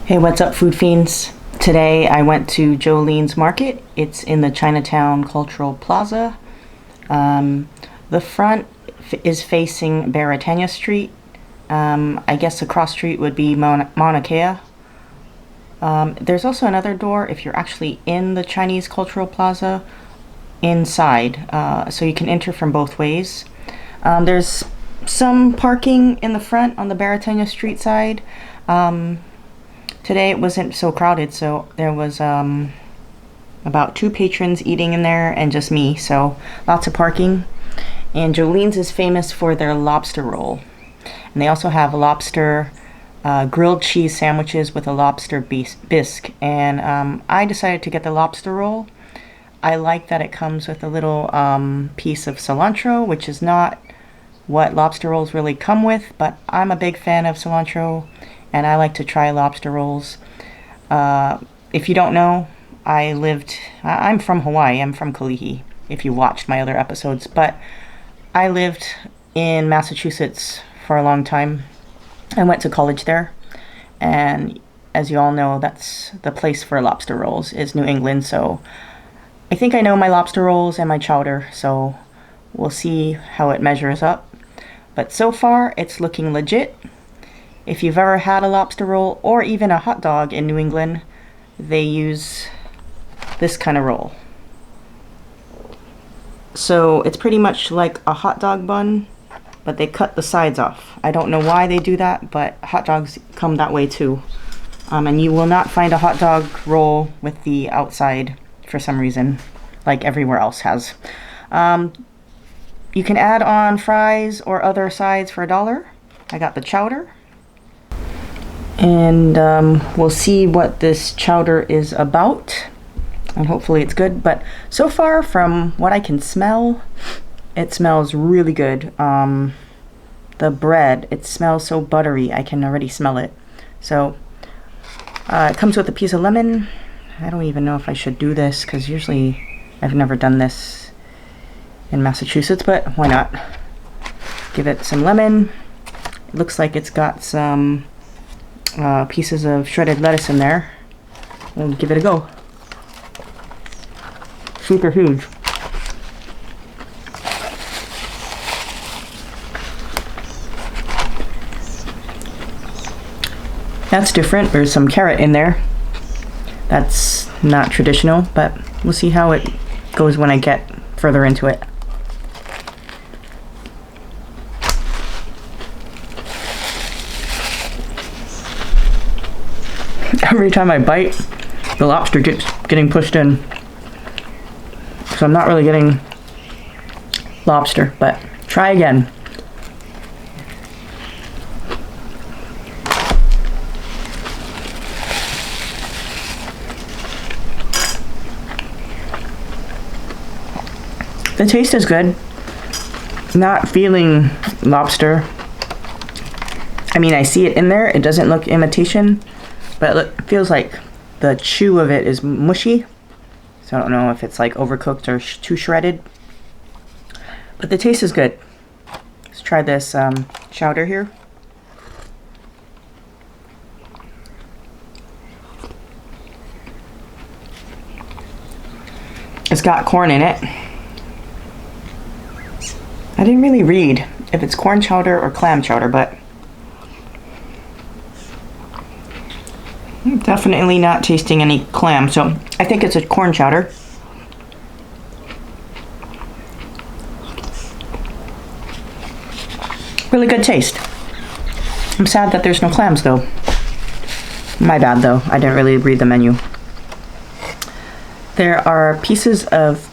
Hey, what's up, food fiends? Today I went to Jolene's Market. It's in the Chinatown Cultural Plaza. The front is facing Baratania Street. I guess the cross street would be Mauna Kea. There's also another door if you're actually in the Chinese Cultural Plaza inside, so you can enter from both ways. There's some parking in the front on the Baratania Street side. Today it wasn't so crowded, so there was about 2 patrons eating in there and just me, so lots of parking. And Jolene's is famous for their lobster roll. And they also have lobster grilled cheese sandwiches with a lobster bisque. And I decided to get the lobster roll. I like that it comes with a little piece of cilantro, which is not what lobster rolls really come with, but I'm a big fan of cilantro and I like to try lobster rolls. If you don't know, I'm from Hawaii, I'm from Kalihi, if you watched my other episodes, but I lived in Massachusetts for a long time. I went to college there, and as you all know, that's the place for lobster rolls, is New England, so I think I know my lobster rolls and my chowder, so we'll see how it measures up. But so far, it's looking legit. If you've ever had a lobster roll or even a hot dog in New England, they use this kind of roll. So it's pretty much like a hot dog bun, but they cut the sides off. I don't know why they do that, but hot dogs come that way too. And you will not find a hot dog roll with the outside for some reason, like everywhere else has. You can add on fries or other sides for $1. I got the chowder. And we'll see what this chowder is about, and hopefully it's good. But so far, from what I can smell, it smells really good. The bread, it smells so buttery, I can already smell it. So it comes with a piece of lemon. I don't even know if I should do this because usually I've never done this in Massachusetts, but why not? Give it some lemon. It looks like it's got some pieces of shredded lettuce in there. We'll give it a go. Super huge. That's different. There's some carrot in there. That's not traditional, but we'll see how it goes when I get further into it. Every time I bite, the lobster keeps getting pushed in. So I'm not really getting lobster, but try again. The taste is good. Not feeling lobster. I mean, I see it in there. It doesn't look imitation. But it feels like the chew of it is mushy. So I don't know if it's like overcooked or too shredded. But the taste is good. Let's try this chowder here. It's got corn in it. I didn't really read if it's corn chowder or clam chowder, but definitely not tasting any clam, so I think it's a corn chowder. Really good taste. I'm sad that there's no clams though. My bad though, I didn't really read the menu. There are pieces of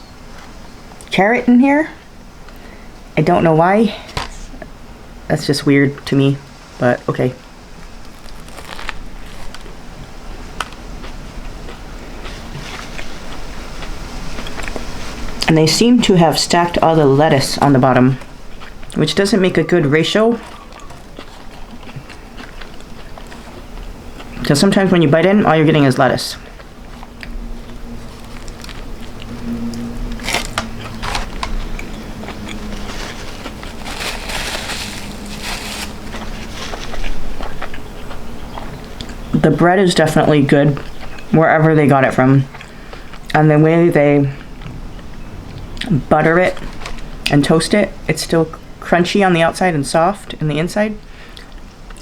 carrot in here. I don't know why. That's just weird to me, but okay. And they seem to have stacked all the lettuce on the bottom, which doesn't make a good ratio. Because sometimes when you bite in, all you're getting is lettuce. The bread is definitely good wherever they got it from. And the way they butter it and toast it, it's still crunchy on the outside and soft in the inside.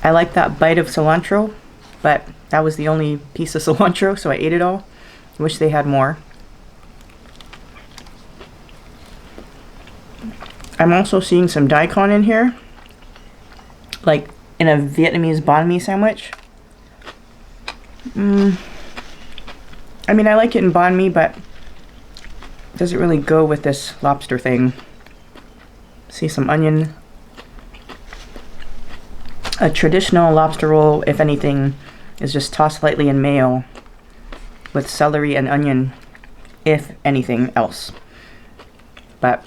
I like that bite of cilantro, but that was the only piece of cilantro, so I ate it all. I wish they had more. I'm also seeing some daikon in here, like in a Vietnamese banh mi sandwich. I mean, I like it in banh mi, but it doesn't really go with this lobster thing. See some onion. A traditional lobster roll, if anything, is just tossed lightly in mayo with celery and onion, if anything else. But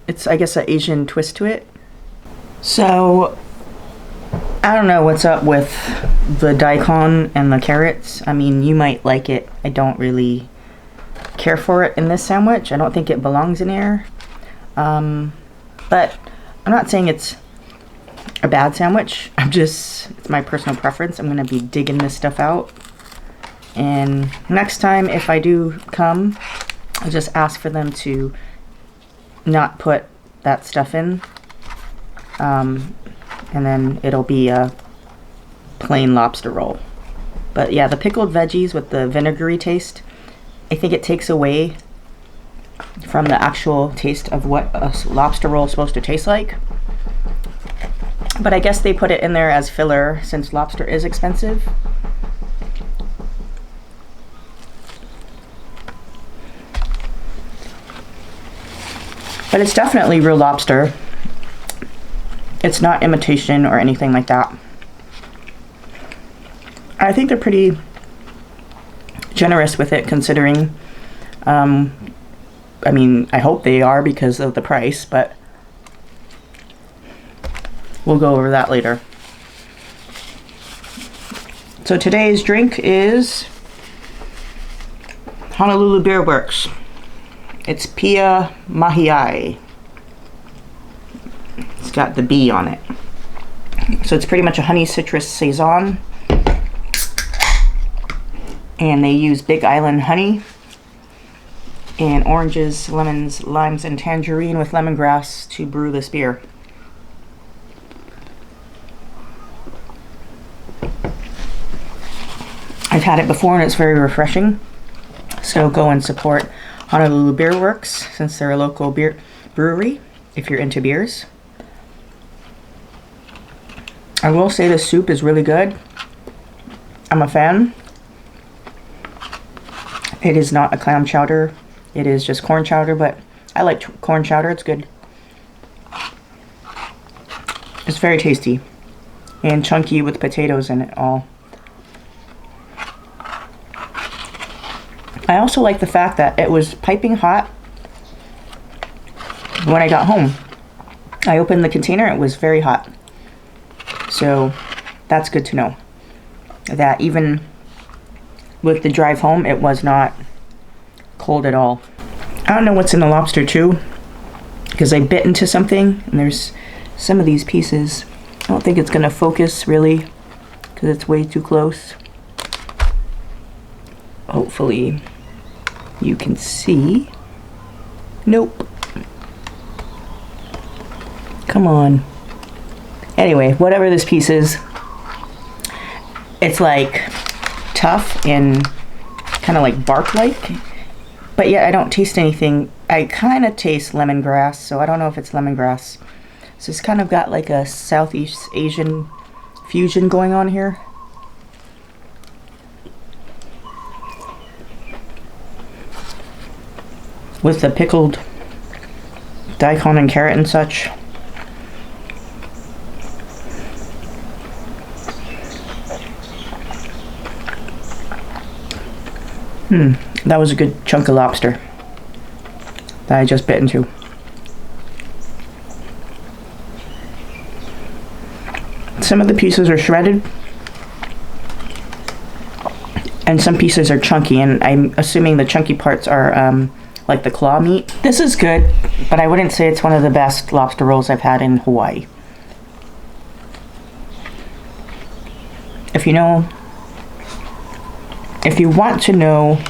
it's, I guess, an Asian twist to it. So I don't know what's up with the daikon and the carrots. I mean, you might like it. I don't really care for it in this sandwich. I don't think it belongs in here. But I'm not saying it's a bad sandwich. It's my personal preference. I'm gonna be digging this stuff out. And next time, if I do come, I'll just ask for them to not put that stuff in. And then it'll be a plain lobster roll. But yeah, the pickled veggies with the vinegary taste, I think it takes away from the actual taste of what a lobster roll is supposed to taste like. But I guess they put it in there as filler since lobster is expensive. But it's definitely real lobster. It's not imitation or anything like that. I think they're pretty generous with it considering, I mean, I hope they are because of the price, but we'll go over that later. So today's drink is Honolulu Beer Works. It's Pia Mahiai. It's got the B on it. So it's pretty much a honey citrus saison. And they use Big Island honey and oranges, lemons, limes, and tangerine with lemongrass to brew this beer. I've had it before and it's very refreshing. So go and support Honolulu Beer Works since they're a local beer brewery if you're into beers. I will say the soup is really good. I'm a fan. It is not a clam chowder. It is just corn chowder, but I like corn chowder. It's good. It's very tasty and chunky with potatoes in it all. I also like the fact that it was piping hot when I got home. I opened the container, it was very hot. So that's good to know. That even with the drive home, it was not cold at all. I don't know what's in the lobster too, because I bit into something and there's some of these pieces. I don't think it's gonna focus really because it's way too close. Hopefully you can see. Nope. Come on. Anyway, whatever this piece is, it's like tough and kind of like bark-like, but yet I don't taste anything. I kind of taste lemongrass, so I don't know if it's lemongrass. So it's kind of got like a Southeast Asian fusion going on here. With the pickled daikon and carrot and such. That was a good chunk of lobster that I just bit into. Some of the pieces are shredded and some pieces are chunky, and I'm assuming the chunky parts are like the claw meat. This is good, but I wouldn't say it's one of the best lobster rolls I've had in Hawaii. if you know, if you want to know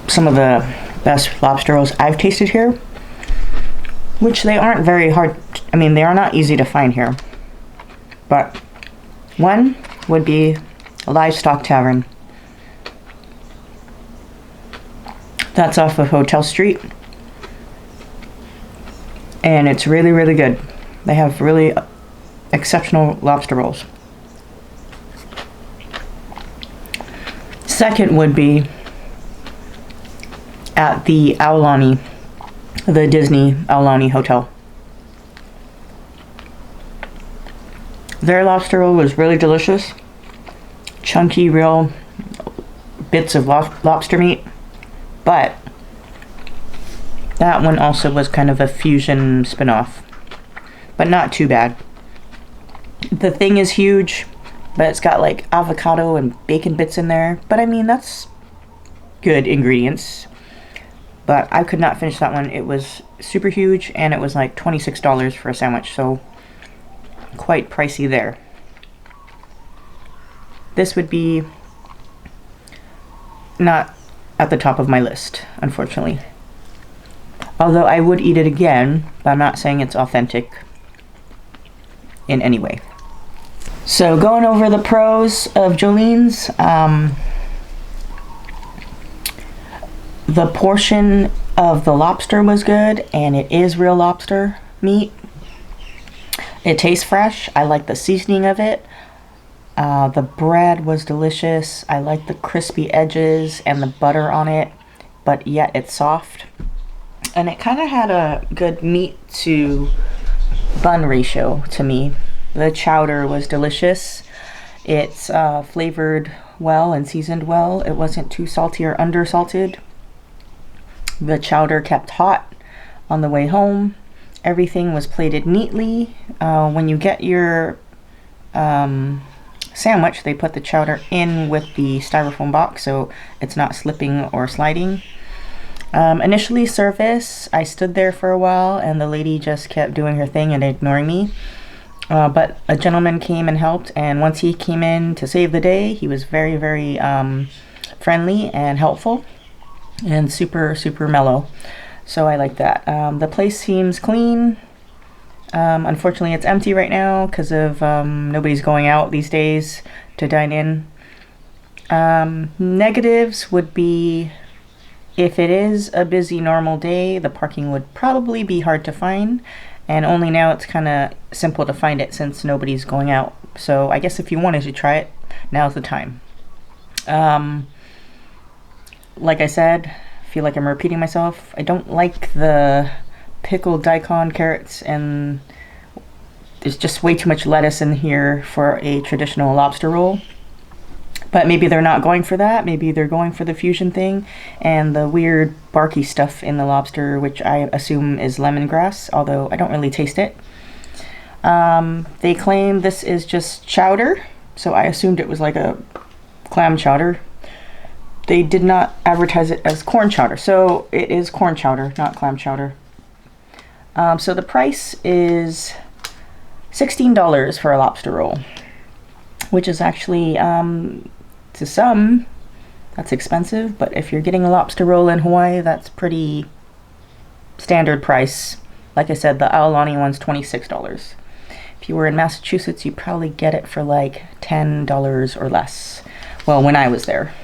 some of the best lobster rolls I've tasted here, which they aren't very hard, I mean, they are not easy to find here, but one would be Livestock Tavern. That's off of Hotel Street, and it's really, really good. They have really exceptional lobster rolls. Second would be at the Aulani, the Disney Aulani Hotel. Their lobster roll was really delicious. Chunky, real bits of lobster meat. But that one also was kind of a fusion spin-off. But not too bad. The thing is huge, but it's got like avocado and bacon bits in there. But I mean, that's good ingredients. But I could not finish that one. It was super huge, and it was like $26 for a sandwich, so quite pricey there. This would be not at the top of my list, unfortunately. Although I would eat it again, but I'm not saying it's authentic in any way. So going over the pros of Jolene's, the portion of the lobster was good, and it is real lobster meat. It tastes fresh. I like the seasoning of it. The bread was delicious. I like the crispy edges and the butter on it, but yet it's soft. And it kind of had a good meat to bun ratio to me. The chowder was delicious. It's flavored well and seasoned well. It wasn't too salty or undersalted. The chowder kept hot on the way home. Everything was plated neatly. When you get your sandwich, they put the chowder in with the styrofoam box so it's not slipping or sliding. Initially service, I stood there for a while and the lady just kept doing her thing and ignoring me. But a gentleman came and helped, and once he came in to save the day, he was very, very friendly and helpful and super, super mellow. So I like that. The place seems clean. Unfortunately, it's empty right now because of nobody's going out these days to dine in. Negatives would be, if it is a busy normal day, the parking would probably be hard to find, and only now it's kind of simple to find it since nobody's going out. So I guess if you wanted to try it, now's the time. Like I said, I feel like I'm repeating myself. I don't like the pickled daikon carrots, and there's just way too much lettuce in here for a traditional lobster roll. But maybe they're not going for that. Maybe they're going for the fusion thing and the weird barky stuff in the lobster, which I assume is lemongrass, although I don't really taste it. They claim this is just chowder, so I assumed it was like a clam chowder. They did not advertise it as corn chowder, so it is corn chowder, not clam chowder. So the price is $16 for a lobster roll, which is actually, to some, that's expensive, but if you're getting a lobster roll in Hawaii, that's pretty standard price. Like I said, the Aulani one's $26. If you were in Massachusetts, you'd probably get it for like $10 or less. Well, when I was there.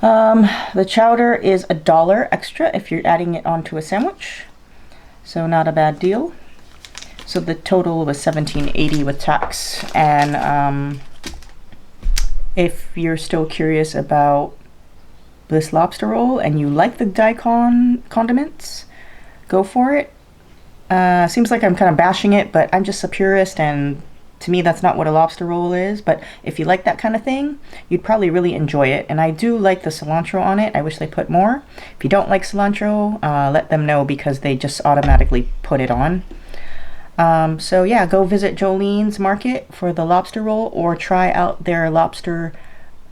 The chowder is $1 extra if you're adding it onto a sandwich, so not a bad deal. So the total was $17.80 with tax. And if you're still curious about this lobster roll and you like the daikon condiments, go for it. Seems like I'm kind of bashing it, but I'm just a purist, and to me that's not what a lobster roll is. But if you like that kind of thing, you'd probably really enjoy it. And I do like the cilantro on it. I wish they put more. If you don't like cilantro, let them know, because they just automatically put it on. So yeah, go visit Jolene's Market for the lobster roll, or try out their lobster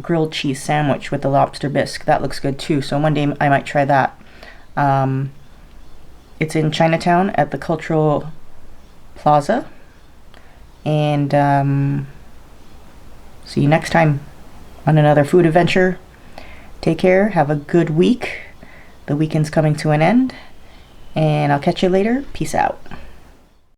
grilled cheese sandwich with the lobster bisque. That looks good too, so one day I might try that. It's in Chinatown at the Cultural Plaza, And see you next time on another food adventure. Take care. Have a good week. The weekend's coming to an end. And I'll catch you later. Peace out.